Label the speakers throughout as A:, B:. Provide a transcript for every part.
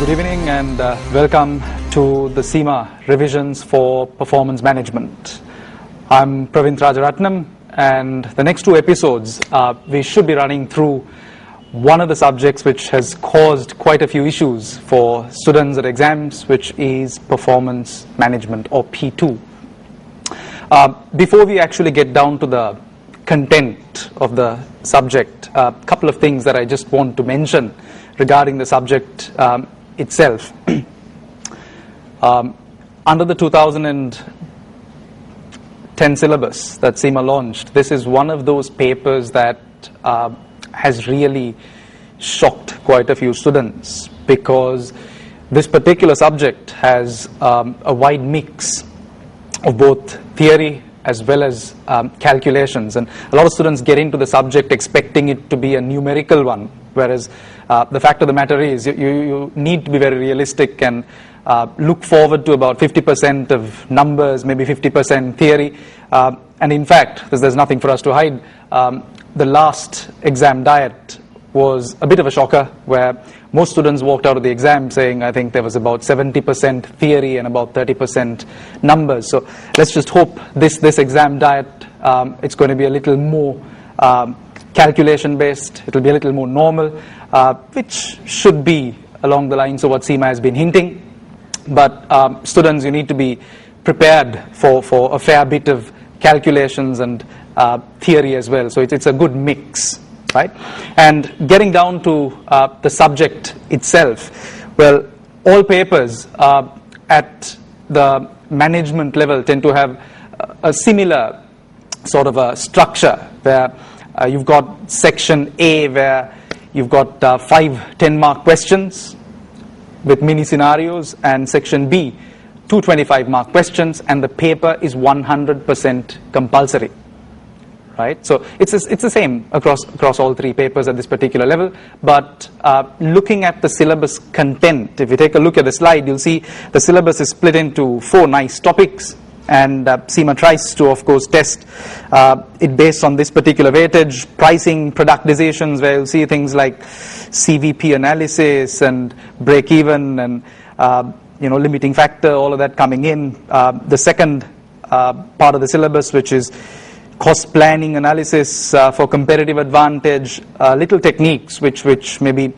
A: Good evening and welcome to the Cima Revisions for Performance Management. I'm Praveen Rajaratnam, and the next two episodes we should be running through one of the subjects which has caused quite a few issues for students at exams, which is performance management, or P2. Before we actually get down to the content of the subject, a couple of things that I just want to mention regarding the subject itself. Under the 2010 syllabus that Cima launched, this is one of those papers that has really shocked quite a few students, because this particular subject has a wide mix of both theory as well as calculations, and a lot of students get into the subject expecting it to be a numerical one, whereas the fact of the matter is you need to be very realistic and look forward to about 50% of numbers, maybe 50% theory, and in fact there's nothing for us to hide. The last exam diet was a bit of a shocker, where most students walked out of the exam saying, I think there was about 70% theory and about 30% numbers. So let's just hope this exam diet, it's going to be a little more calculation based, it will be a little more normal, which should be along the lines of what Cima has been hinting. But students, you need to be prepared for a fair bit of calculations and theory as well. So it's a good mix, right? And getting down to the subject itself, well, all papers at the management level tend to have a similar sort of a structure, where you've got section A, where you've got 5 10-mark questions with mini scenarios, and section B, 2 25-mark questions, and the paper is 100% compulsory. Right? So it's the same across all three papers at this particular level. But looking at the syllabus content, if you take a look at the slide, you'll see the syllabus is split into 4 nice topics, and Cima tries to, of course, test it based on this particular weightage: pricing, product decisions, where you'll see things like CVP analysis and break even and limiting factor, all of that coming in. The second part of the syllabus, which is cost planning analysis for competitive advantage, little techniques which maybe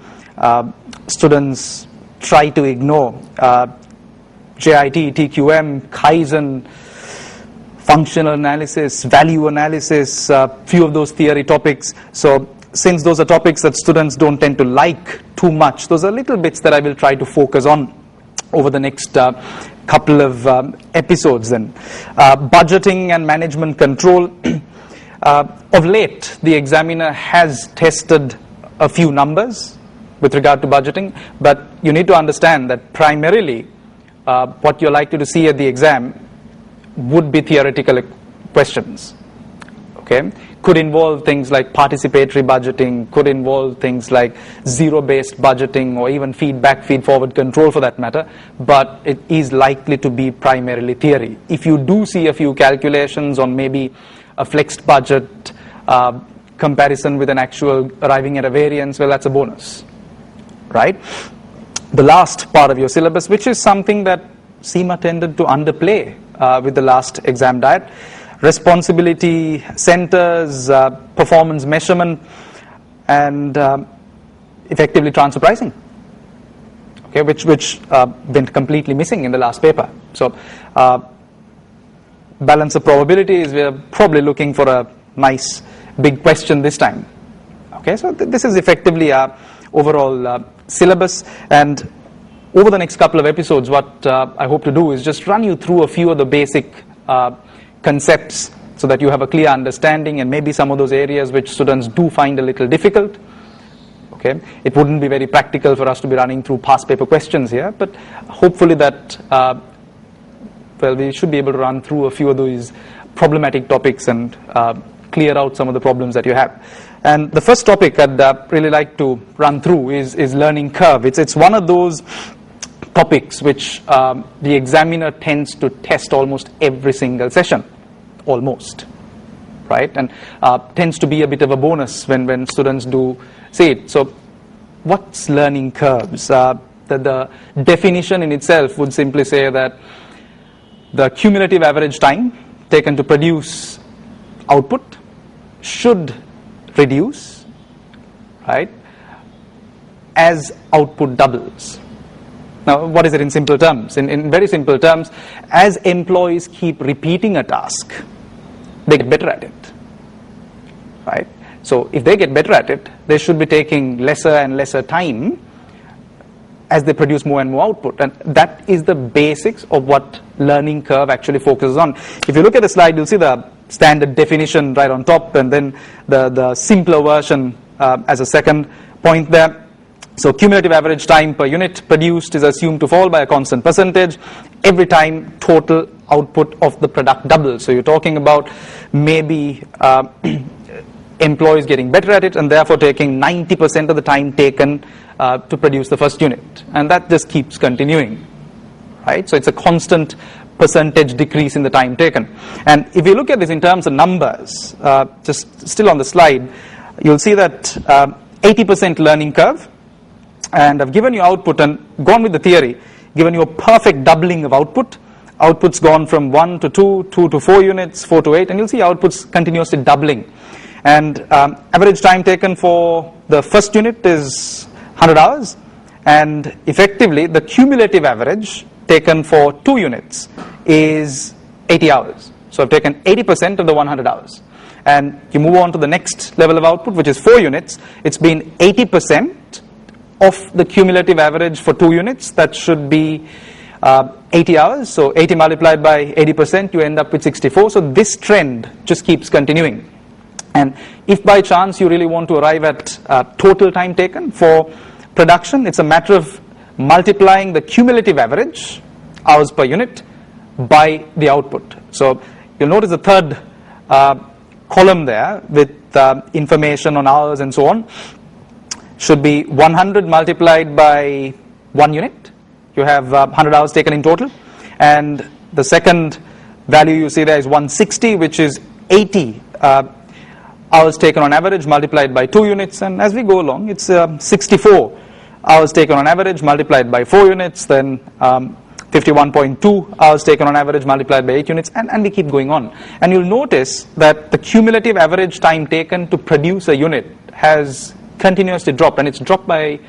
A: students try to ignore, JIT, TQM, Kaizen, functional analysis, value analysis, few of those theory topics. So since those are topics that students don't tend to like too much, those are little bits that I will try to focus on over the next couple of episodes then. Budgeting and management control. Of late, the examiner has tested a few numbers with regard to budgeting, but you need to understand that primarily what you're likely to see at the exam would be theoretical questions. Okay? Could involve things like participatory budgeting, could involve things like zero-based budgeting, or even feed-forward control for that matter, but it is likely to be primarily theory. If you do see a few calculations on maybe a flexed budget comparison with an actual arriving at a variance, well, that's a bonus, right? The last part of your syllabus, which is something that Cima tended to underplay with the last exam diet: responsibility centers, performance measurement, and effectively transfer pricing, okay, which went completely missing in the last paper. So balance of probabilities, we are probably looking for a nice big question this time. Okay, so this is effectively our overall syllabus, and over the next couple of episodes, what I hope to do is just run you through a few of the basic concepts, so that you have a clear understanding, and maybe some of those areas which students do find a little difficult. Okay, it wouldn't be very practical for us to be running through past paper questions here, but hopefully that we should be able to run through a few of these problematic topics and clear out some of the problems that you have. And the first topic I'd really like to run through is learning curve. It's one of those topics which the examiner tends to test almost every single session, almost, right? And tends to be a bit of a bonus when students do see it. So what's learning curves? the definition in itself would simply say that the cumulative average time taken to produce output should reduce, right, as output doubles. Now, what is it in simple terms? In very simple terms, as employees keep repeating a task, they get better at it, right? So if they get better at it, they should be taking lesser and lesser time as they produce more and more output. And that is the basics of what learning curve actually focuses on. If you look at the slide, you'll see the standard definition right on top, and then the simpler version as a second point there. So cumulative average time per unit produced is assumed to fall by a constant percentage every time total output of the product doubles. So you're talking about maybe employees getting better at it and therefore taking 90% of the time taken to produce the first unit. And that just keeps continuing, right? So it's a constant percentage decrease in the time taken. And if you look at this in terms of numbers, just still on the slide, you'll see that 80% learning curve. And I've given you output and gone with the theory, given you a perfect doubling of output. Output's gone from 1 to 2, 2 to 4 units, 4 to 8, and you'll see output's continuously doubling. And average time taken for the first unit is 100 hours, and effectively the cumulative average taken for 2 units is 80 hours. So I've taken 80% of the 100 hours. And you move on to the next level of output, which is 4 units. It's been 80% of the cumulative average for 2 units. That should be 80 hours. So 80 multiplied by 80%, you end up with 64. So this trend just keeps continuing. And if by chance you really want to arrive at total time taken for production, it's a matter of multiplying the cumulative average, hours per unit, by the output. So you'll notice the third column there with information on hours and so on should be 100 multiplied by 1 unit. You have 100 hours taken in total. And the second value you see there is 160, which is 80 hours taken on average multiplied by 2 units. And as we go along, it's 64 hours taken on average multiplied by 4 units, then 51.2 hours taken on average multiplied by 8 units, and we keep going on. And you'll notice that the cumulative average time taken to produce a unit has continuously dropped, and it's dropped by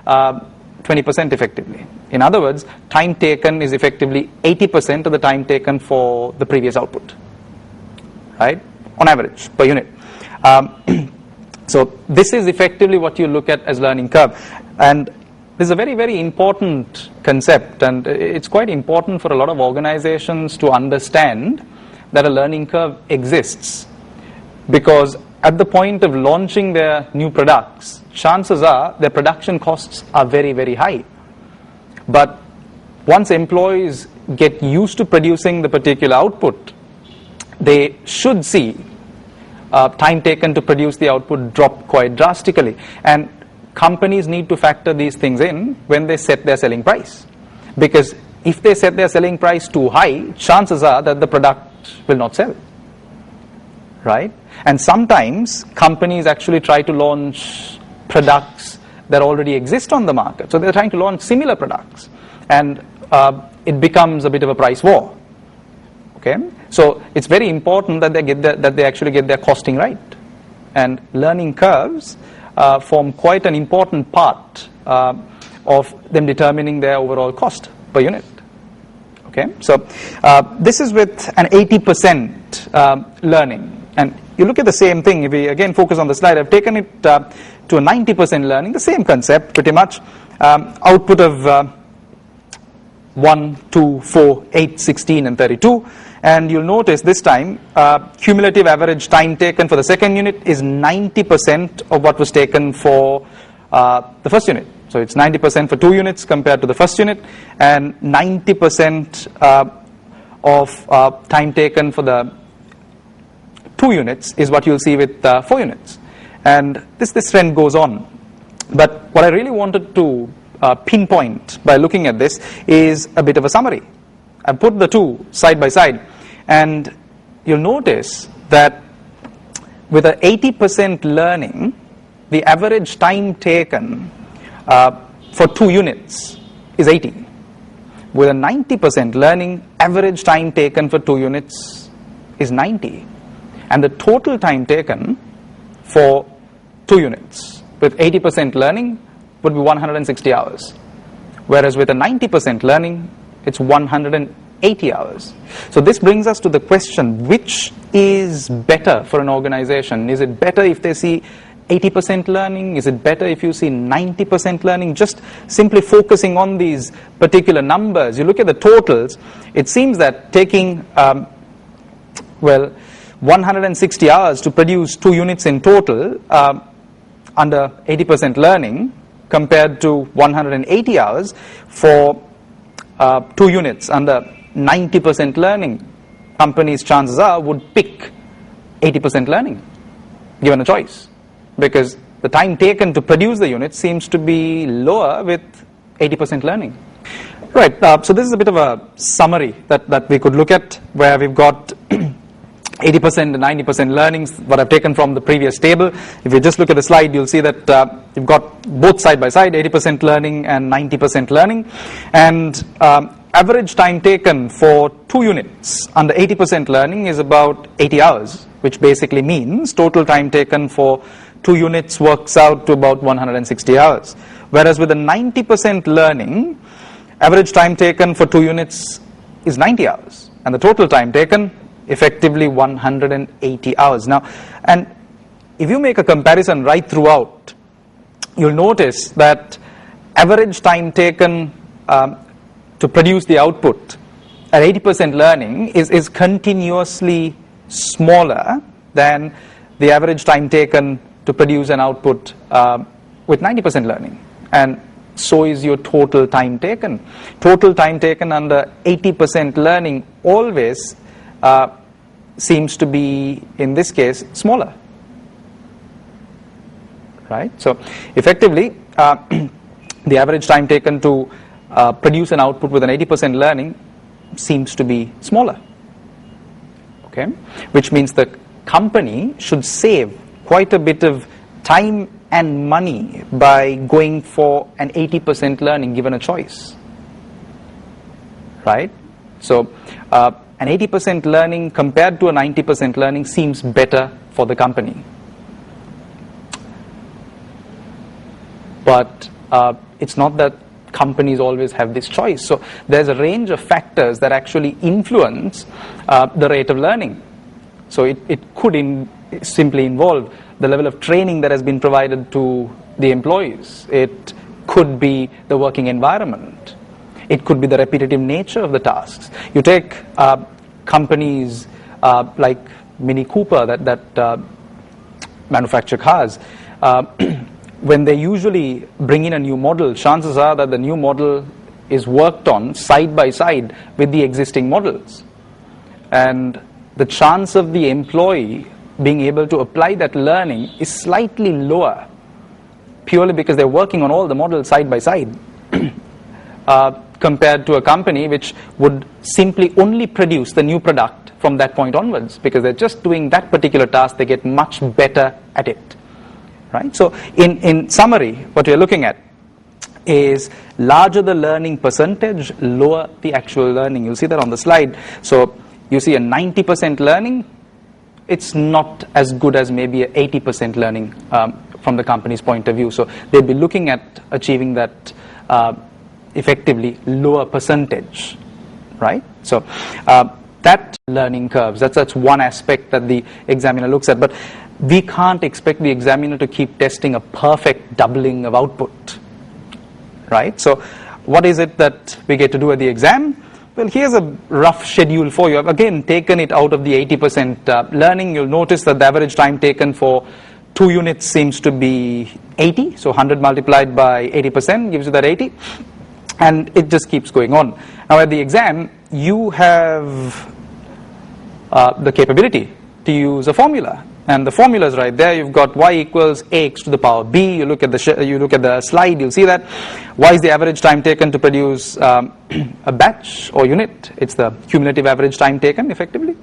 A: 20% effectively. In other words, time taken is effectively 80% of the time taken for the previous output, right, on average per unit. So this is effectively what you look at as learning curve. And this is a very, very important concept, and it's quite important for a lot of organizations to understand that a learning curve exists, because at the point of launching their new products, chances are their production costs are very, very high. But once employees get used to producing the particular output, they should see time taken to produce the output drop quite drastically. And companies need to factor these things in when they set their selling price. Because if they set their selling price too high, chances are that the product will not sell, right? And sometimes companies actually try to launch products that already exist on the market. So they're trying to launch similar products, and it becomes a bit of a price war. Okay, so it's very important that they actually get their costing right, and learning curves form quite an important part of them determining their overall cost per unit. Okay, so this is with an 80% learning. And you look at the same thing. If we again focus on the slide, I've taken it to a 90% learning, the same concept pretty much. Output of 1, 2, 4, 8, 16, and 32. And you'll notice this time, cumulative average time taken for the second unit is 90% of what was taken for the first unit. So it's 90% for 2 units compared to the first unit, and 90% of time taken for the 2 units is what you'll see with 4 units. And this trend goes on. But what I really wanted to pinpoint by looking at this is a bit of a summary. I put the two side by side, and you'll notice that with an 80% learning, the average time taken for 2 units is 80. With a 90% learning, average time taken for 2 units is 90. And the total time taken for 2 units with 80% learning would be 160 hours. Whereas with a 90% learning, it's 180 hours. So this brings us to the question, which is better for an organization? Is it better if they see 80% learning? Is it better if you see 90% learning? Just simply focusing on these particular numbers, you look at the totals, it seems that taking 160 hours to produce 2 units in total under 80% learning compared to 180 hours for 2 units under 90% learning, companies, chances are, would pick 80% learning given a choice, because the time taken to produce the unit seems to be lower with 80% learning. Right, so this is a bit of a summary that we could look at, where we've got 80% and 90% learnings, what I've taken from the previous table. If you just look at the slide, you'll see that you've got both side by side, 80% learning and 90% learning. And average time taken for 2 units under 80% learning is about 80 hours, which basically means total time taken for 2 units works out to about 160 hours. Whereas with a 90% learning, average time taken for 2 units is 90 hours. And the total time taken, effectively 180 hours. Now, and if you make a comparison right throughout, you'll notice that average time taken to produce the output at 80% learning is continuously smaller than the average time taken to produce an output with 90% learning. And so is your total time taken. Total time taken under 80% learning always seems to be, in this case, smaller. Right? So effectively, the average time taken to produce an output with an 80% learning seems to be smaller. Okay? Which means the company should save quite a bit of time and money by going for an 80% learning given a choice. Right? So an 80% learning compared to a 90% learning seems better for the company. But it's not that companies always have this choice. So there's a range of factors that actually influence the rate of learning. So it could simply involve the level of training that has been provided to the employees. It could be the working environment. It could be the repetitive nature of the tasks. You take companies like Mini Cooper that manufacture cars. When they usually bring in a new model, chances are that the new model is worked on side by side with the existing models. And the chance of the employee being able to apply that learning is slightly lower, purely because they're working on all the models side by side, compared to a company which would simply only produce the new product from that point onwards, because they're just doing that particular task, they get much better at it. Right? So in summary, what we're looking at is larger the learning percentage, lower the actual learning. You'll see that on the slide. So you see a 90% learning, it's not as good as maybe a 80% learning from the company's point of view. So they'll be looking at achieving that effectively lower percentage, right? So that learning curves, that's one aspect that the examiner looks at. But we can't expect the examiner to keep testing a perfect doubling of output, right? So what is it that we get to do at the exam? Well, here's a rough schedule for you. I've again taken it out of the 80% learning. You'll notice that the average time taken for 2 units seems to be 80. So 100 multiplied by 80% gives you that 80. And it just keeps going on. Now at the exam, you have the capability to use a formula. And the formula is right there. You've got y equals ax to the power b. You look at the slide, you'll see that. Y is the average time taken to produce a batch or unit. It's the cumulative average time taken, effectively.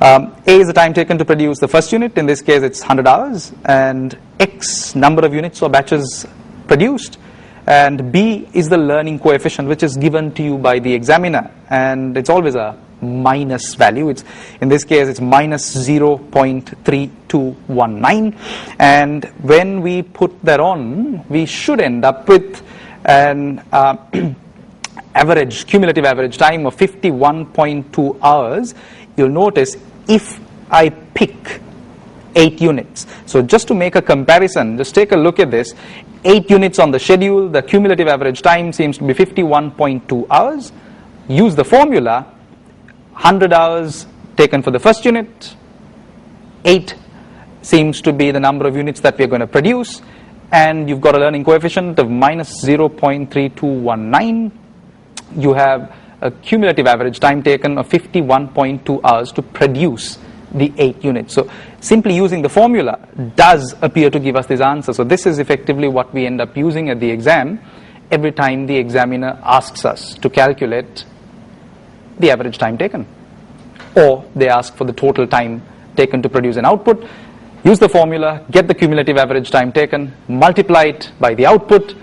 A: A is the time taken to produce the first unit. In this case, it's 100 hours. And x number of units or batches produced. and B is the learning coefficient, which is given to you by the examiner, and it's always a minus value. It's, in this case, it's minus 0.3219, and when we put that on, we should end up with an cumulative average time of 51.2 hours. You'll notice if I pick 8 units. So just to make a comparison, just take a look at this. 8 units on the schedule, the cumulative average time seems to be 51.2 hours. Use the formula, 100 hours taken for the first unit, 8 seems to be the number of units that we're going to produce, and you've got a learning coefficient of minus 0.3219. You have a cumulative average time taken of 51.2 hours to produce the 8 units. So simply using the formula does appear to give us this answer. So this is effectively what we end up using at the exam every time the examiner asks us to calculate the average time taken, or they ask for the total time taken to produce an output. Use the formula, get the cumulative average time taken, multiply it by the output,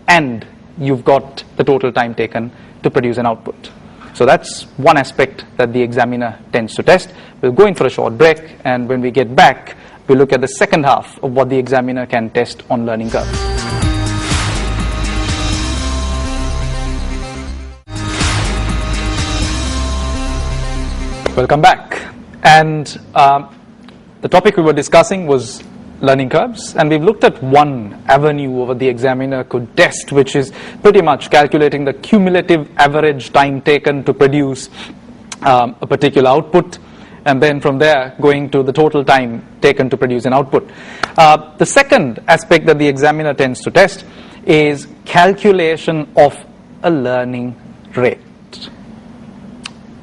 A: and you've got the total time taken to produce an output. So that's one aspect that the examiner tends to test. We'll go in for a short break, and when we get back, we'll look at the second half of what the examiner can test on learning curve. Welcome back. And the topic we were discussing was learning curves, and we've looked at one avenue over the examiner could test, which is pretty much calculating the cumulative average time taken to produce a particular output, and then from there going to the total time taken to produce an output. The second aspect that the examiner tends to test is calculation of a learning rate.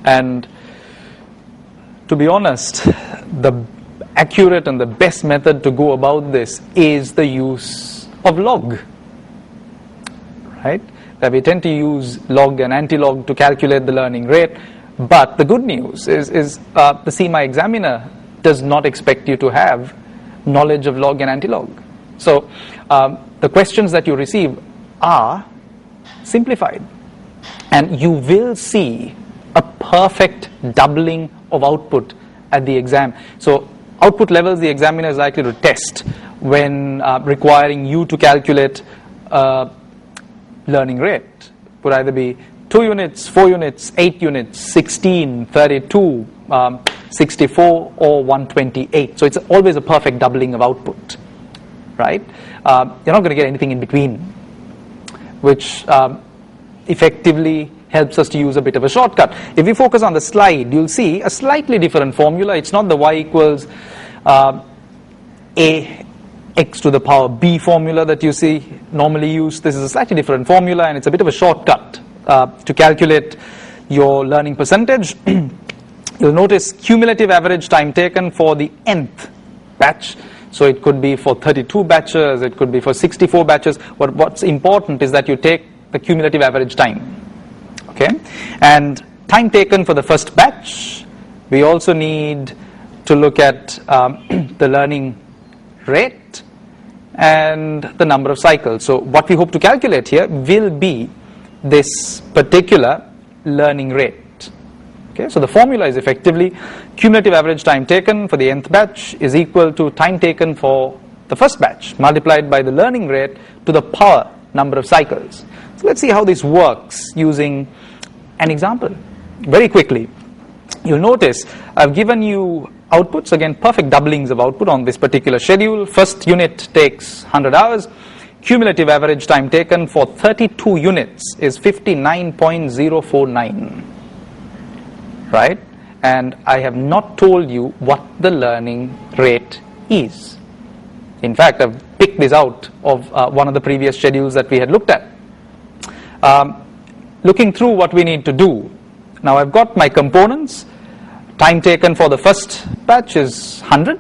A: And to be honest, the accurate and the best method to go about this is the use of log, right? That we tend to use log and anti-log to calculate the learning rate, but the good news is the Cima examiner does not expect you to have knowledge of log and anti-log. So the questions that you receive are simplified, and you will see a perfect doubling of output at the exam. So output levels the examiner is likely to test when requiring you to calculate learning rate. Could either be 2 units, 4 units, 8 units, 16, 32, 64, or 128. So it's always a perfect doubling of output, right? You're not going to get anything in between, which effectively helps us to use a bit of a shortcut. If we focus on the slide, you'll see a slightly different formula. It's not the y equals ax to the power b formula that you see normally used. This is a slightly different formula, and it's a bit of a shortcut to calculate your learning percentage. You'll notice cumulative average time taken for the nth batch. So it could be for 32 batches, it could be for 64 batches. But what's important is that you take the cumulative average time. Okay, and time taken for the first batch. We also need to look at the learning rate and the number of cycles. So what we hope to calculate here will be this particular learning rate. Okay, so the formula is effectively cumulative average time taken for the nth batch is equal to time taken for the first batch multiplied by the learning rate to the power number of cycles. So let's see how this works using an example. Very quickly, you'll notice I've given you outputs, again perfect doublings of output on this particular schedule. First unit takes 100 hours. Cumulative average time taken for 32 units is 59.049, right? And I have not told you what the learning rate is. In fact, I've picked this out of one of the previous schedules that we had looked at. Looking through what we need to do, now I've got my components. Time taken for the first batch is 100.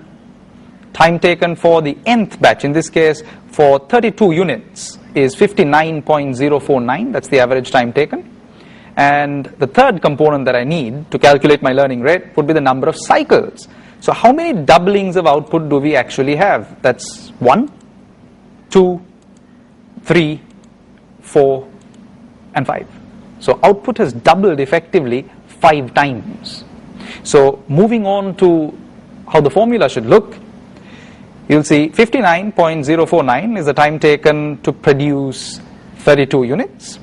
A: Time taken for the nth batch, in this case for 32 units, is 59.049. That's the average time taken. And the third component that I need to calculate my learning rate would be the number of cycles. So how many doublings of output do we actually have? That's 1, 2, 3, 4, and 5. So output has doubled effectively 5 times. So moving on to how the formula should look, you'll see 59.049 is the time taken to produce 32 units,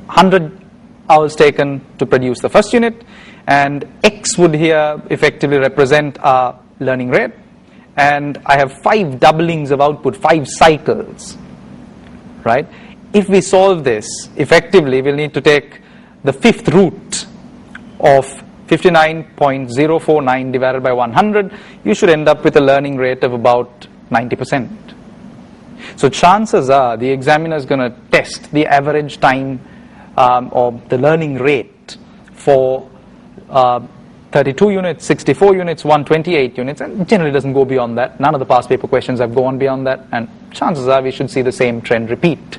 A: 100 hours taken to produce the first unit, and X would here effectively represent our learning rate, and I have 5 doublings of output, 5 cycles, right? If we solve this effectively, we'll need to take the 5th root of 59.049 divided by 100. You should end up with a learning rate of about 90%. So chances are the examiner is going to test the average time or the learning rate for 32 units, 64 units, 128 units, and generally doesn't go beyond that. None of the past paper questions have gone beyond that, and chances are we should see the same trend repeat.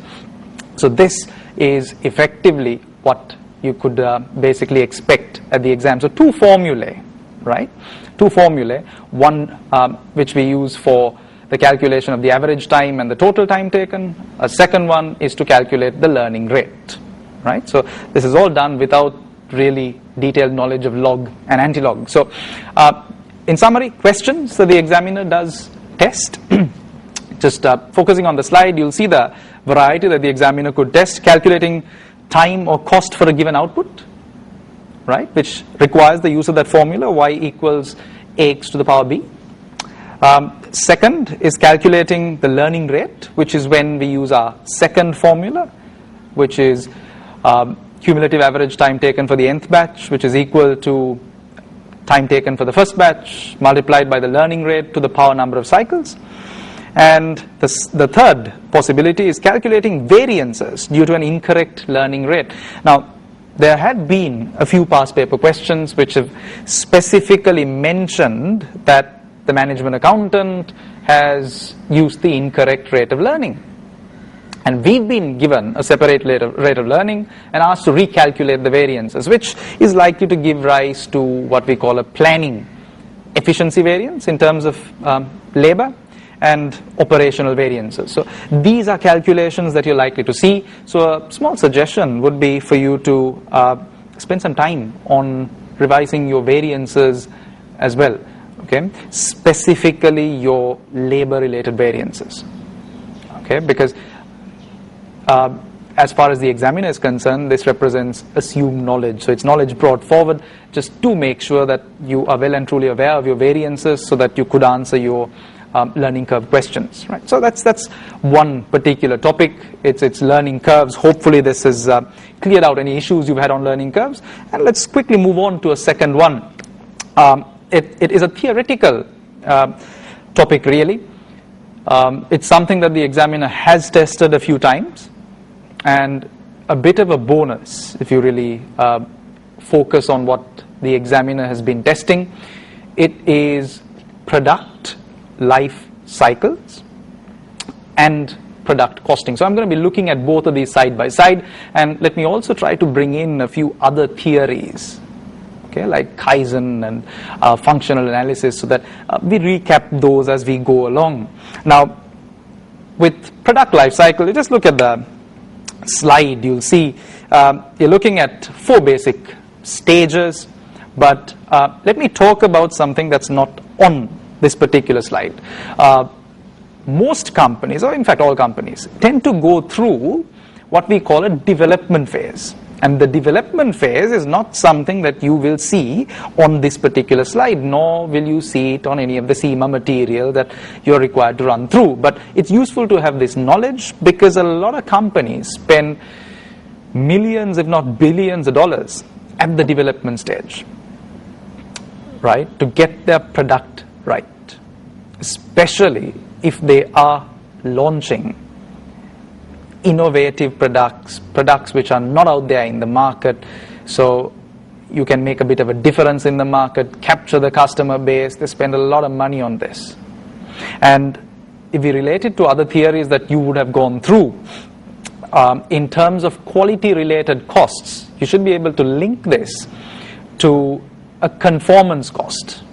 A: So this is effectively what you could basically expect at the exam. So 2 formulae, right? 2 formulae, one which we use for the calculation of the average time and the total time taken. A second one is to calculate the learning rate, right? So this is all done without really detailed knowledge of log and anti-log. So in summary, questions that the examiner does test. Just focusing on the slide, you'll see the variety that the examiner could test, calculating time or cost for a given output, right, which requires the use of that formula, y equals ax to the power b. Second is calculating the learning rate, which is when we use our second formula, which is cumulative average time taken for the nth batch, which is equal to time taken for the first batch multiplied by the learning rate to the power number of cycles. And the third possibility is calculating variances due to an incorrect learning rate. Now, there had been a few past paper questions which have specifically mentioned that the management accountant has used the incorrect rate of learning. And we've been given a separate rate of learning and asked to recalculate the variances, which is likely to give rise to what we call a planning efficiency variance in terms of labor and operational variances. So these are calculations that you're likely to see. So a small suggestion would be for you to spend some time on revising your variances as well, okay? Specifically your labor-related variances, okay? Because as far as the examiner is concerned, this represents assumed knowledge. So it's knowledge brought forward just to make sure that you are well and truly aware of your variances so that you could answer your learning curve questions, right? So that's one particular topic. It's learning curves. Hopefully this has cleared out any issues you've had on learning curves. And let's quickly move on to a second one. It is a theoretical topic, really. It's something that the examiner has tested a few times, and a bit of a bonus if you really focus on what the examiner has been testing. It is product life cycles and product costing. So I'm going to be looking at both of these side by side, and let me also try to bring in a few other theories, okay, like Kaizen and functional analysis, so that we recap those as we go along. Now, with product life cycle, you just look at the slide, you'll see you're looking at 4 basic stages, but let me talk about something that's not on this particular slide. Most companies, or in fact all companies, tend to go through what we call a development phase. And the development phase is not something that you will see on this particular slide, nor will you see it on any of the Cima material that you're required to run through. But it's useful to have this knowledge because a lot of companies spend millions, if not billions of dollars at the development stage, right, to get their product right, especially if they are launching innovative products which are not out there in the market, so you can make a bit of a difference in the market, capture the customer base. They spend a lot of money on this. And if we relate it to other theories that you would have gone through, in terms of quality related costs, you should be able to link this to a conformance cost.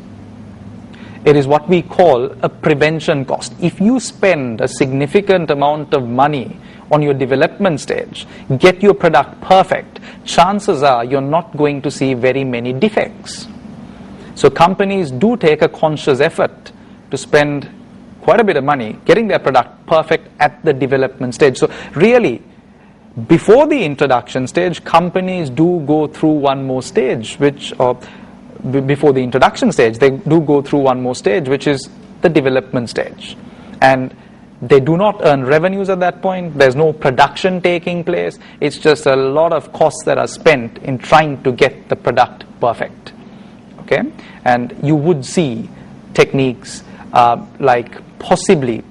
A: It is what we call a prevention cost. If you spend a significant amount of money on your development stage, get your product perfect, chances are you're not going to see very many defects. So companies do take a conscious effort to spend quite a bit of money getting their product perfect at the development stage. So really, before the introduction stage, companies do go through one more stage, before the introduction stage, they do go through one more stage, which is the development stage. And they do not earn revenues at that point. There's no production taking place. It's just a lot of costs that are spent in trying to get the product perfect. Okay? And you would see techniques like possibly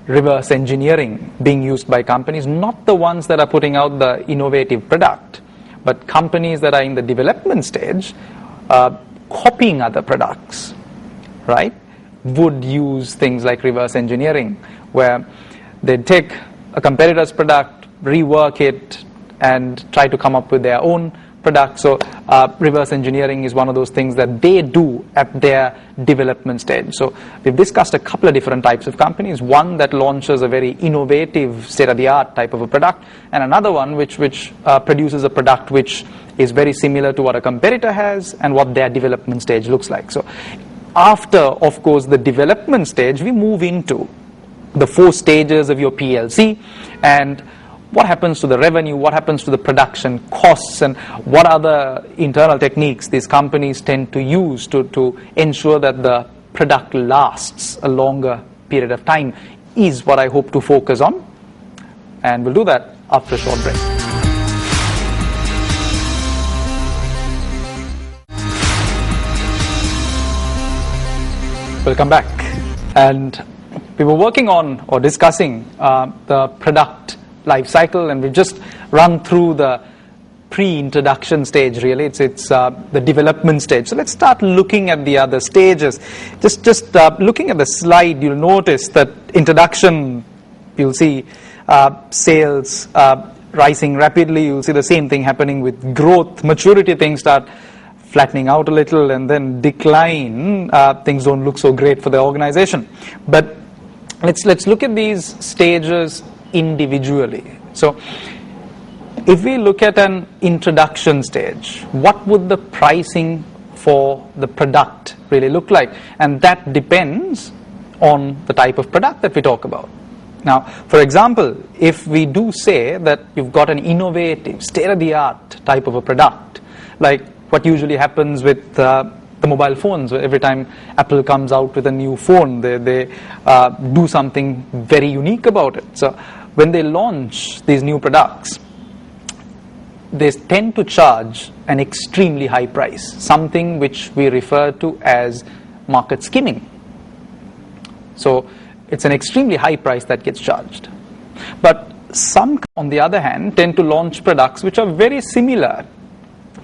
A: reverse engineering being used by companies, not the ones that are putting out the innovative product, but companies that are in the development stage, copying other products, right, would use things like reverse engineering, where they'd take a competitor's product, rework it, and try to come up with their own product. So reverse engineering is one of those things that they do at their development stage. So we've discussed a couple of different types of companies. One that launches a very innovative, state-of-the-art type of a product, and another one which produces a product which is very similar to what a competitor has and what their development stage looks like. So after, of course, the development stage, we move into the 4 stages of your PLC, and what happens to the revenue, what happens to the production costs, and what other internal techniques these companies tend to use to ensure that the product lasts a longer period of time is what I hope to focus on. And we'll do that after a short break. Welcome back. And we were working on or discussing the product life cycle, and we've just run through the pre-introduction stage. Really, it's the development stage. So let's start looking at the other stages. Just looking at the slide, you'll notice that introduction, you'll see sales rising rapidly. You'll see the same thing happening with growth. Maturity, things start flattening out a little, and then decline. Things don't look so great for the organization. But let's look at these stages individually. So if we look at an introduction stage, what would the pricing for the product really look like? And that depends on the type of product that we talk about. Now, for example, if we do say that you've got an innovative, state-of-the-art type of a product, like what usually happens with the mobile phones, every time Apple comes out with a new phone, they do something very unique about it. So when they launch these new products, they tend to charge an extremely high price, something which we refer to as market skimming. So it's an extremely high price that gets charged. But some, on the other hand, tend to launch products which are very similar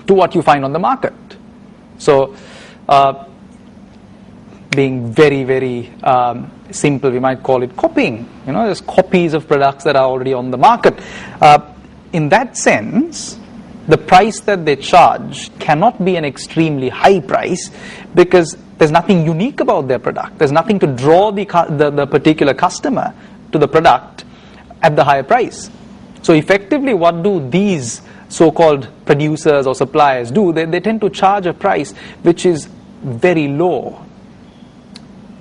A: to what you find on the market. So being very, very simple, we might call it copying. There's copies of products that are already on the market. In that sense, the price that they charge cannot be an extremely high price, because there's nothing unique about their product. There's nothing to draw the particular customer to the product at the higher price. So effectively, what do these so-called producers or suppliers do? They tend to charge a price which is very low,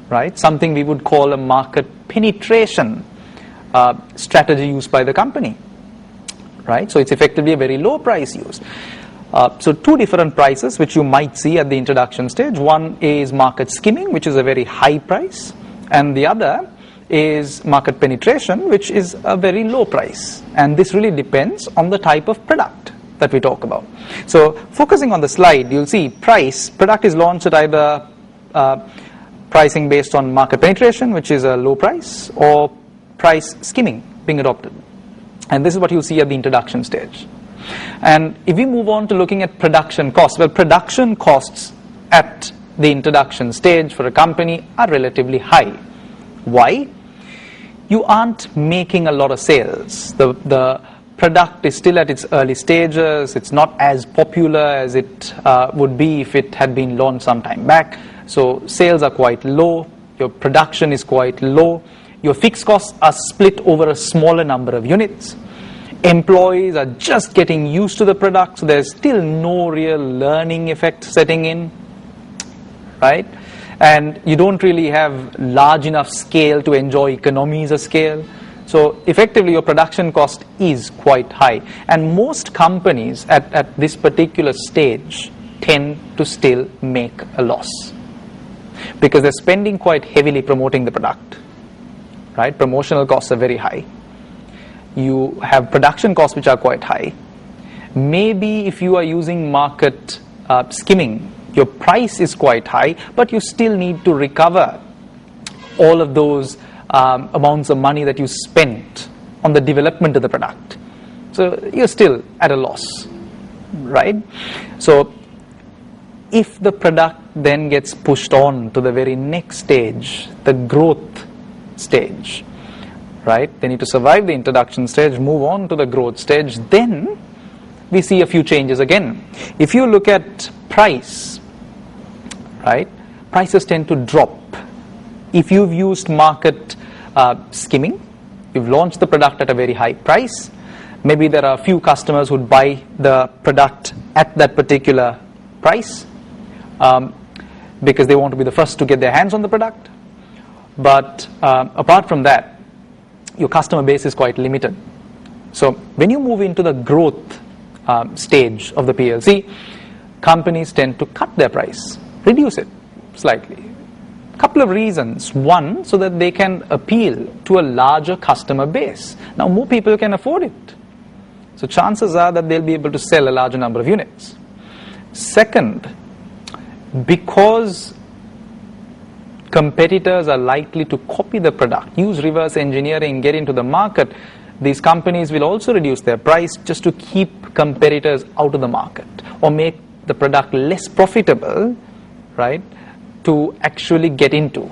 A: right? Something we would call a market penetration strategy used by the company, right? So it's effectively a very low price used. So 2 different prices which you might see at the introduction stage. One is market skimming, which is a very high price, and the other is market penetration, which is a very low price. And this really depends on the type of product that we talk about. So focusing on the slide, you'll see product is launched at either pricing based on market penetration, which is a low price, or price skimming being adopted. And this is what you'll see at the introduction stage. And if we move on to looking at production costs, well, production costs at the introduction stage for a company are relatively high. Why? You aren't making a lot of sales. The product is still at its early stages. It's not as popular as it would be if it had been launched some time back. So sales are quite low, your production is quite low, your fixed costs are split over a smaller number of units. Employees are just getting used to the product, so there's still no real learning effect setting in, right? And you don't really have large enough scale to enjoy economies of scale. So effectively your production cost is quite high. And most companies at this particular stage tend to still make a loss because they're spending quite heavily promoting the product, right? Promotional costs are very high. You have production costs which are quite high. Maybe if you are using market skimming, your price is quite high, but you still need to recover all of those amounts of money that you spent on the development of the product. So you're still at a loss, right? So if the product then gets pushed on to the very next stage, the growth stage, right? They need to survive the introduction stage, move on to the growth stage, then we see a few changes again. If you look at price, right, prices tend to drop. If you've used market skimming, you've launched the product at a very high price, maybe there are a few customers who'd buy the product at that particular price because they want to be the first to get their hands on the product. But apart from that, your customer base is quite limited. So when you move into the growth stage of the PLC, companies tend to cut their price, reduce it slightly. A couple of reasons. One, so that they can appeal to a larger customer base. Now more people can afford it. So chances are that they'll be able to sell a larger number of units. Second, because competitors are likely to copy the product, use reverse engineering, get into the market, these companies will also reduce their price just to keep competitors out of the market or make the product less profitable, right, to actually get into.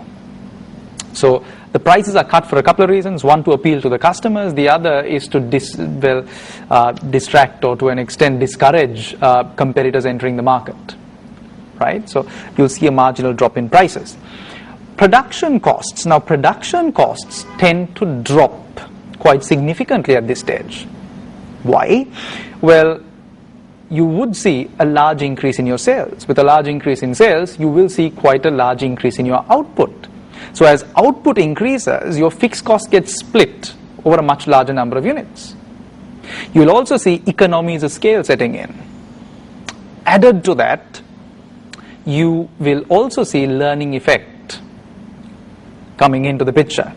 A: So the prices are cut for a couple of reasons. One, to appeal to the customers. The other is to distract or to an extent discourage competitors entering the market, right? So you'll see a marginal drop in prices. Production costs. Now production costs tend to drop quite significantly at this stage. Why? Well, you would see a large increase in your sales. With a large increase in sales, you will see quite a large increase in your output. So as output increases, your fixed cost gets split over a much larger number of units. You will also see economies of scale setting in. Added to that, you will also see learning effect coming into the picture.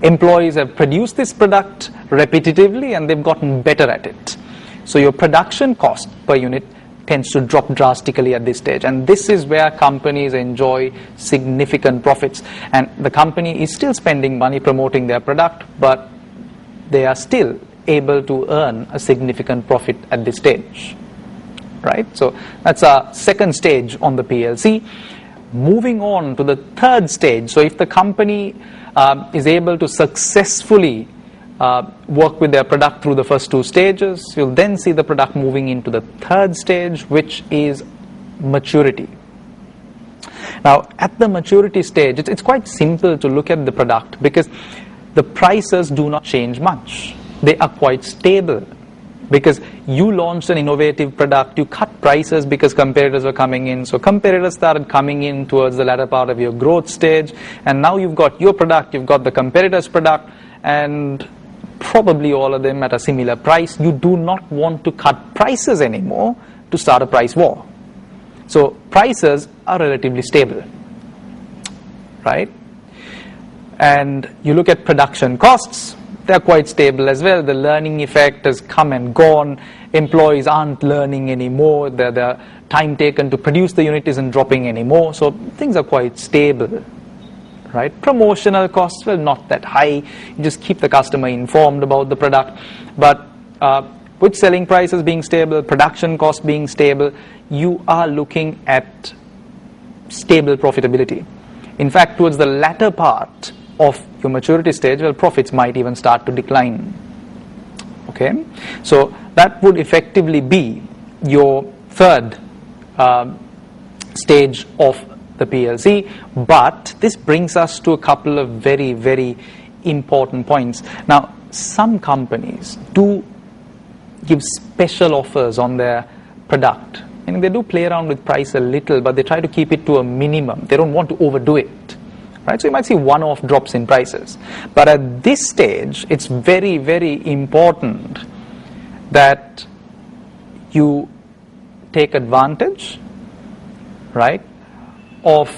A: Employees have produced this product repetitively and they've gotten better at it. So your production cost per unit tends to drop drastically at this stage, and this is where companies enjoy significant profits. And the company is still spending money promoting their product, but they are still able to earn a significant profit at this stage, right? So that's our second stage on the PLC. Moving on to the third stage. So if the company is able to successfully work with their product through the first two stages, you'll then see the product moving into the third stage, which is maturity. Now at the maturity stage, it's quite simple to look at the product because the prices do not change much. They are quite stable because you launched an innovative product, you cut prices because competitors were coming in, so competitors started coming in towards the latter part of your growth stage, and now you've got your product, you've got the competitor's product, and probably all of them at a similar price. You do not want to cut prices anymore to start a price war. So prices are relatively stable, right? And you look at production costs, they're quite stable as well. The learning effect has come and gone. Employees aren't learning anymore. The time taken to produce the unit isn't dropping anymore. So things are quite stable, right? Promotional costs, well, not that high. You just keep the customer informed about the product. But with selling prices being stable, production costs being stable, you are looking at stable profitability. In fact, towards the latter part of your maturity stage, well, profits might even start to decline. Okay, so that would effectively be your third stage of the PLC. But this brings us to a couple of very, very important points. Now, some companies do give special offers on their product. And they do play around with price a little, but they try to keep it to a minimum. They don't want to overdo it. Right? So you might see one-off drops in prices. But at this stage, it's very, very important that you take advantage, right, of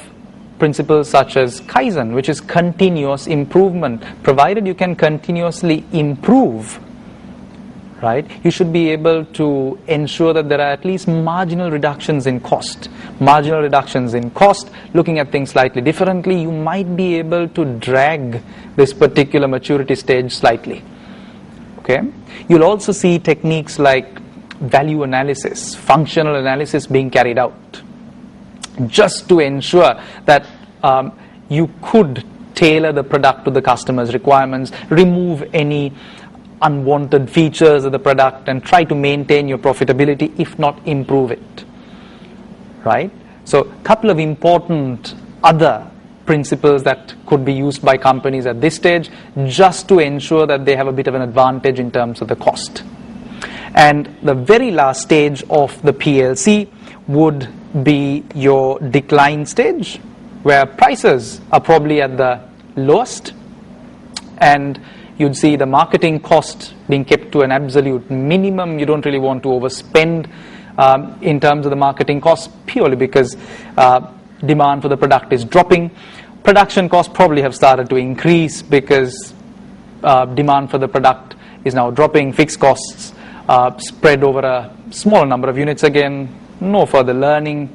A: principles such as Kaizen, which is continuous improvement. Provided you can continuously improve, right, you should be able to ensure that there are at least marginal reductions in cost. Marginal reductions in cost, looking at things slightly differently, you might be able to drag this particular maturity stage slightly. Okay? You'll also see techniques like value analysis, functional analysis being carried out, just to ensure that you could tailor the product to the customer's requirements, remove any unwanted features of the product, and try to maintain your profitability, if not improve it. Right? So a couple of important other principles that could be used by companies at this stage, just to ensure that they have a bit of an advantage in terms of the cost. And the very last stage of the PLC would be your decline stage, where prices are probably at the lowest, and you'd see the marketing cost being kept to an absolute minimum. You don't really want to overspend in terms of the marketing costs, purely because demand for the product is dropping. Production costs probably have started to increase because demand for the product is now dropping. Fixed costs spread over a smaller number of units again. No further learning.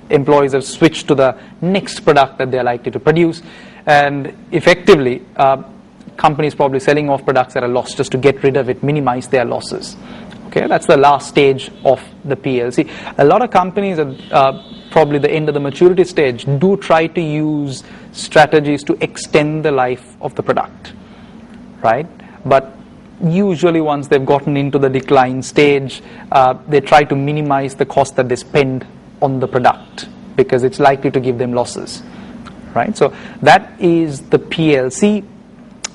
A: Employees have switched to the next product that they're likely to produce, and effectively companies probably selling off products at a loss just to get rid of it, minimize their losses. Okay, that's the last stage of the PLC. A lot of companies at probably the end of the maturity stage do try to use strategies to extend the life of the product, right? But usually once they've gotten into the decline stage, they try to minimize the cost that they spend on the product, because it's likely to give them losses, right? So that is the PLC,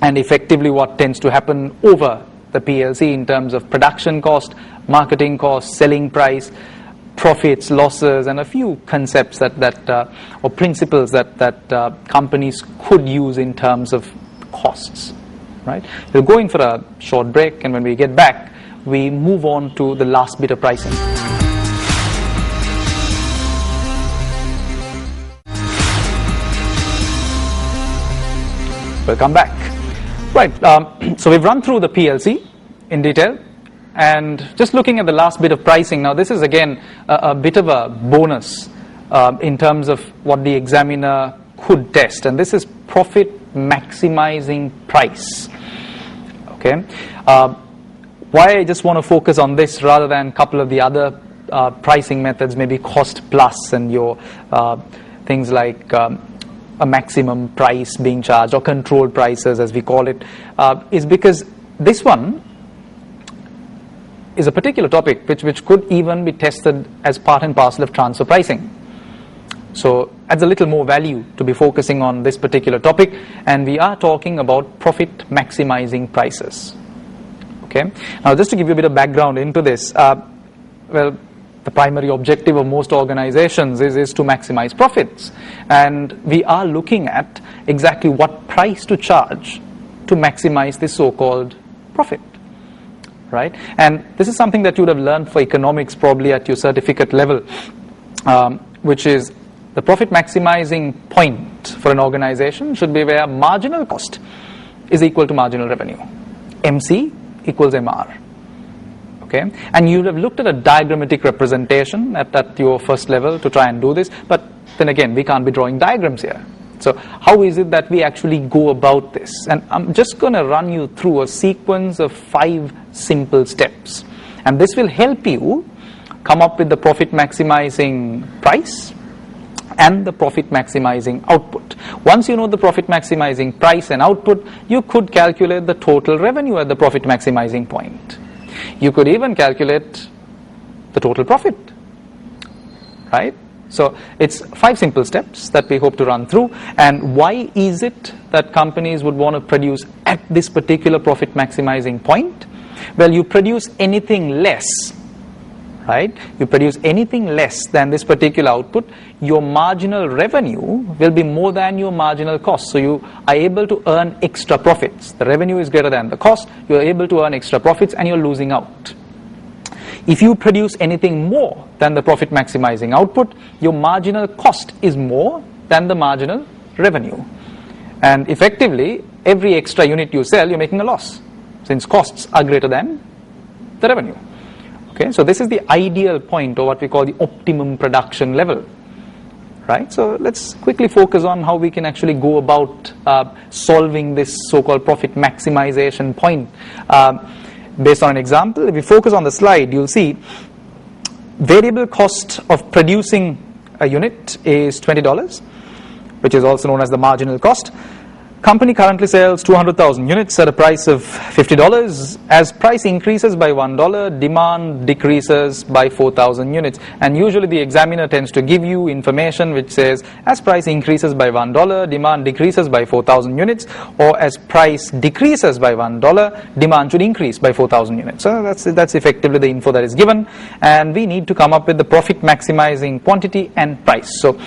A: and effectively what tends to happen over the PLC in terms of production cost, marketing cost, selling price, profits, losses, and a few concepts or principles that companies could use in terms of costs, right? We're going for a short break, and when we get back, we move on to the last bit of pricing. Welcome back. Right, so we've run through the PLC in detail, and just looking at the last bit of pricing. Now this is again a bit of a bonus in terms of what the examiner could test, and this is profit maximizing price. Okay, why I just want to focus on this rather than a couple of the other pricing methods, maybe cost plus and your things like a maximum price being charged, or controlled prices as we call it, is because this one is a particular topic which could even be tested as part and parcel of transfer pricing. So adds a little more value to be focusing on this particular topic, and we are talking about profit maximizing prices. Okay, now just to give you a bit of background into this, well, the primary objective of most organizations is to maximize profits, and we are looking at exactly what price to charge to maximize this so-called profit, right? And this is something that you would have learned for economics probably at your certificate level, which is the profit maximizing point for an organization should be where marginal cost is equal to marginal revenue. MC equals MR. Okay? And you would have looked at a diagrammatic representation at your first level to try and do this, but then again, we can't be drawing diagrams here. So how is it that we actually go about this? And I'm just going to run you through a sequence of 5 simple steps, and this will help you come up with the profit maximizing price and the profit maximizing output. Once you know the profit maximizing price and output, you could calculate the total revenue at the profit maximizing point. You could even calculate the total profit, right? So it's 5 simple steps that we hope to run through. And why is it that companies would want to produce at this particular profit maximizing point? Well, you produce anything less, right? You produce anything less than this particular output, your marginal revenue will be more than your marginal cost. So you are able to earn extra profits. The revenue is greater than the cost. You are able to earn extra profits and you're losing out. If you produce anything more than the profit maximizing output, your marginal cost is more than the marginal revenue. And effectively, every extra unit you sell, you're making a loss, since costs are greater than the revenue. Okay, so this is the ideal point, or what we call the optimum production level. Right, so let's quickly focus on how we can actually go about solving this so-called profit maximization point. Based on an example, if we focus on the slide, you'll see variable cost of producing a unit is $20, which is also known as the marginal cost. Company currently sells 200,000 units at a price of $50. As price increases by $1, demand decreases by 4,000 units. And usually the examiner tends to give you information which says, as price increases by $1, demand decreases by 4,000 units, or as price decreases by $1, demand should increase by 4,000 units. So that's effectively the info that is given. And we need to come up with the profit maximizing quantity and price. So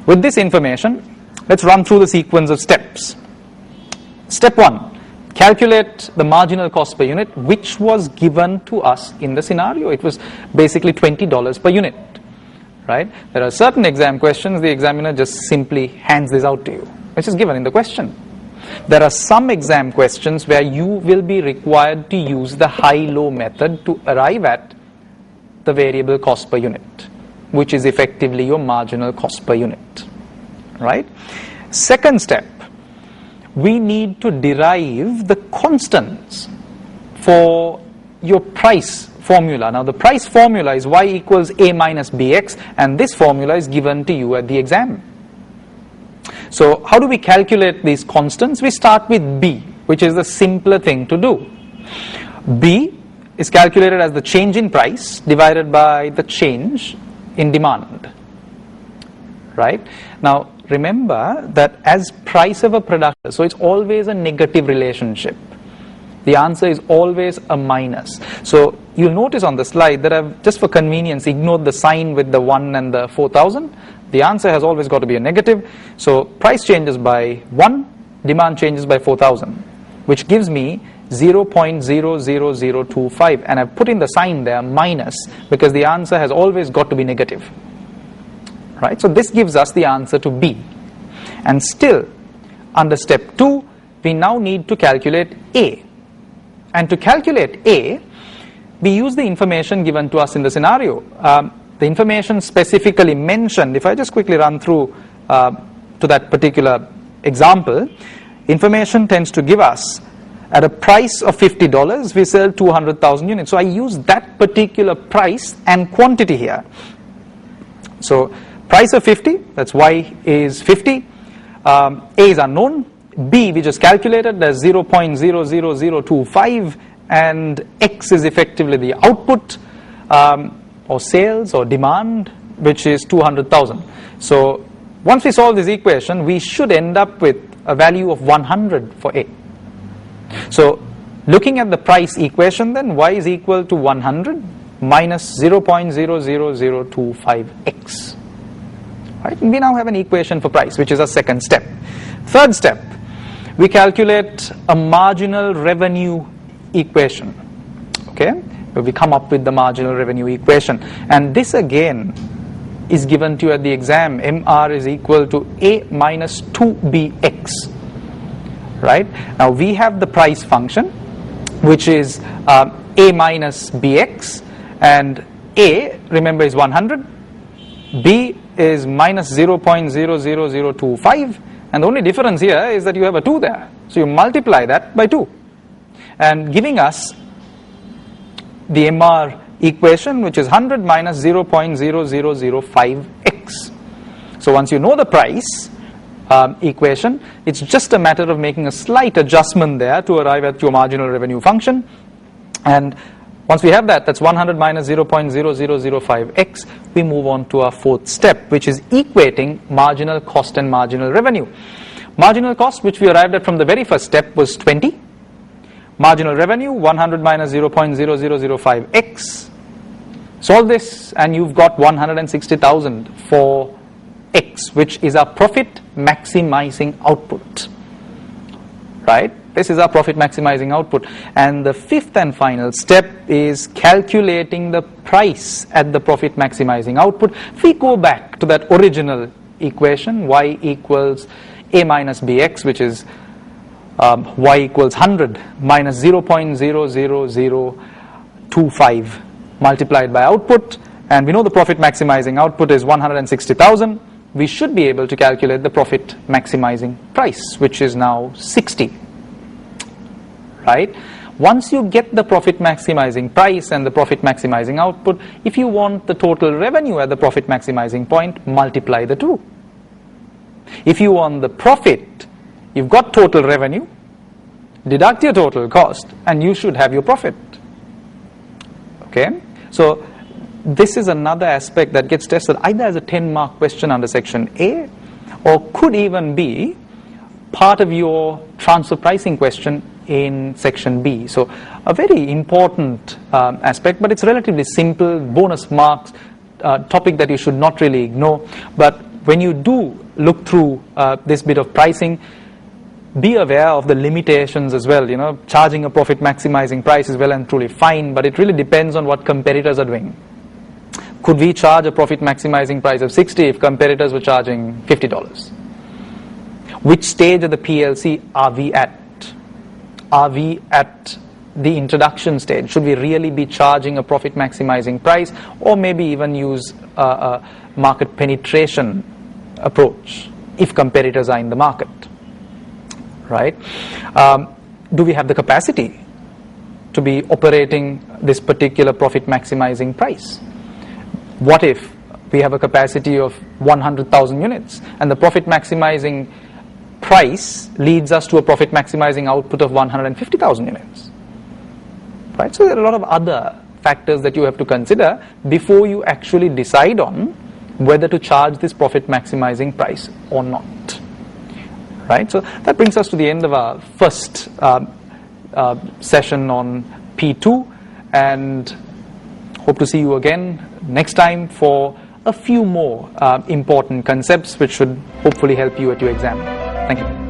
A: with this information, let's run through the sequence of steps. Step 1, calculate the marginal cost per unit, which was given to us in the scenario. It was basically $20 per unit, right? There are certain exam questions, the examiner just simply hands this out to you, which is given in the question. There are some exam questions where you will be required to use the high-low method to arrive at the variable cost per unit, which is effectively your marginal cost per unit, right? Second step, we need to derive the constants for your price formula. Now the price formula is y equals a minus bx, and this formula is given to you at the exam. So how do we calculate these constants? We start with b, which is the simpler thing to do. B is calculated as the change in price divided by the change in demand, right? Now remember that as price of a product, so it's always a negative relationship. The answer is always a minus. So you'll notice on the slide that I've, just for convenience, ignored the sign with the 1 and the 4,000. The answer has always got to be a negative. So price changes by 1, demand changes by 4,000, which gives me 0.00025. And I've put in the sign there, minus, because the answer has always got to be negative. Right, so this gives us the answer to B. And still, under step 2, we now need to calculate A. And to calculate A, we use the information given to us in the scenario. The information specifically mentioned, if I just quickly run through to that particular example, information tends to give us at a price of $50, we sell 200,000 units. So I use that particular price and quantity here. So price of 50, that's y is 50. A is unknown. B we just calculated, that's 0.00025, and X is effectively the output or sales or demand, which is 200,000. So once we solve this equation, we should end up with a value of 100 for A. So looking at the price equation, then y is equal to 100 minus 0.00025x. Right? And we now have an equation for price, which is our second step. Third step, we calculate a marginal revenue equation. Okay, where we come up with the marginal revenue equation, and this again is given to you at the exam. MR is equal to A minus 2BX. Right? Now we have the price function, which is A minus BX, and A, remember, is 100. B is minus 0.00025, and the only difference here is that you have a 2 there. So you multiply that by 2, and giving us the MR equation, which is 100 minus 0.0005x. So once you know the price equation, it's just a matter of making a slight adjustment there to arrive at your marginal revenue function. And Once we have that, that's 100 minus 0.0005x, we move on to our fourth step, which is equating marginal cost and marginal revenue. Marginal cost, which we arrived at from the very first step, was 20. Marginal revenue, 100 minus 0.0005x. Solve this and you've got 160,000 for x, which is our profit maximizing output. Right? This is our profit maximizing output. And the fifth and final step is calculating the price at the profit maximizing output. If we go back to that original equation, y equals a minus bx, which is y equals 100 minus 0.00025 multiplied by output, and we know the profit maximizing output is 160,000. We should be able to calculate the profit maximizing price, which is now 60. Right? Once you get the profit maximizing price and the profit maximizing output, if you want the total revenue at the profit maximizing point, multiply the two. If you want the profit, you've got total revenue, deduct your total cost, and you should have your profit. Okay? So this is another aspect that gets tested either as a 10-mark question under section A, or could even be part of your transfer pricing question in section B. So a very important aspect, but it's relatively simple, bonus marks, topic that you should not really ignore. But when you do look through this bit of pricing, be aware of the limitations as well. You know, charging a profit maximizing price is well and truly fine, but it really depends on what competitors are doing. Could we charge a profit maximizing price of 60 if competitors were charging $50? Which stage of the PLC are we at? Are we at the introduction stage? Should we really be charging a profit maximizing price, or maybe even use a market penetration approach if competitors are in the market? Right? Do we have the capacity to be operating this particular profit maximizing price? What if we have a capacity of 100,000 units and the profit maximizing price leads us to a profit maximizing output of 150,000 units? Right? So there are a lot of other factors that you have to consider before you actually decide on whether to charge this profit maximizing price or not. Right? So that brings us to the end of our first session on P2, and hope to see you again next time for a few more important concepts which should hopefully help you at your exam. Thank you.